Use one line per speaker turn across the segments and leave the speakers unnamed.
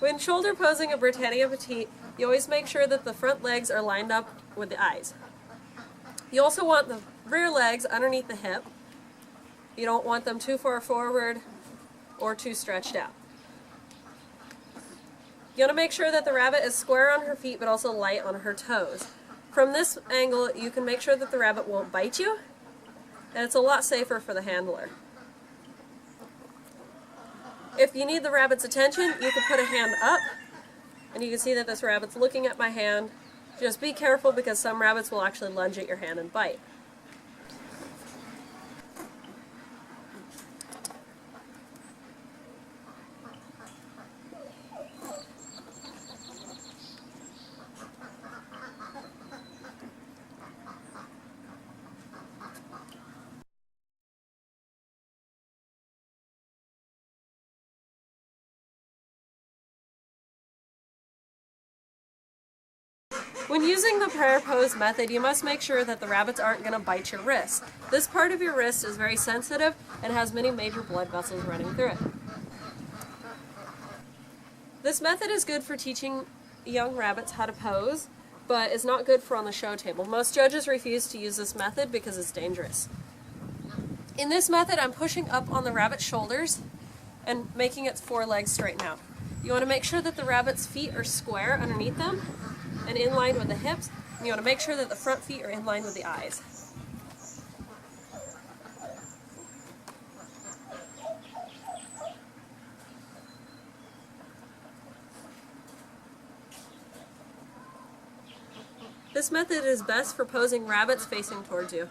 When shoulder posing a Britannia Petite, you always make sure that the front legs are lined up with the eyes. You also want the rear legs underneath the hip. You don't want them too far forward or too stretched out. You want to make sure that the rabbit is square on her feet but also light on her toes. From this angle, you can make sure that the rabbit won't bite you, and it's a lot safer for the handler. If you need the rabbit's attention, you can put a hand up, and you can see that this rabbit's looking at my hand. Just be careful because some rabbits will actually lunge at your hand and bite. When using the prayer pose method, you must make sure that the rabbits aren't going to bite your wrist. This part of your wrist is very sensitive and has many major blood vessels running through it. This method is good for teaching young rabbits how to pose, but is not good for on the show table. Most judges refuse to use this method because it's dangerous. In this method, I'm pushing up on the rabbit's shoulders and making its forelegs straighten out. You want to make sure that the rabbit's feet are square underneath them and in line with the hips, and you want to make sure that the front feet are in line with the eyes. This method is best for posing rabbits facing towards you.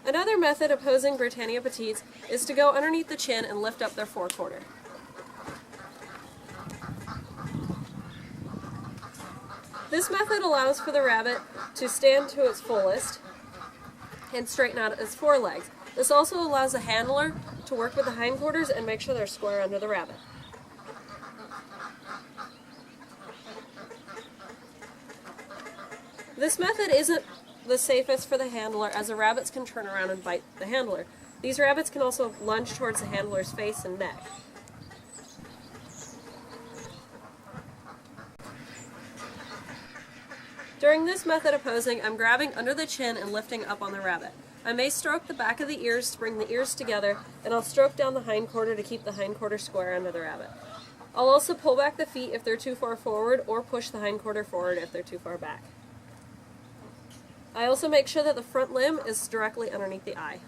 Another method of posing Britannia Petites is to go underneath the chin and lift up their forequarter. This method allows for the rabbit to stand to its fullest and straighten out its forelegs. This also allows the handler to work with the hindquarters and make sure they're square under the rabbit. This method isn't the safest for the handler, as the rabbits can turn around and bite the handler. These rabbits can also lunge towards the handler's face and neck. During this method of posing, I'm grabbing under the chin and lifting up on the rabbit. I may stroke the back of the ears to bring the ears together, and I'll stroke down the hindquarter to keep the hindquarter square under the rabbit. I'll also pull back the feet if they're too far forward, or push the hindquarter forward if they're too far back. I also make sure that the front limb is directly underneath the eye.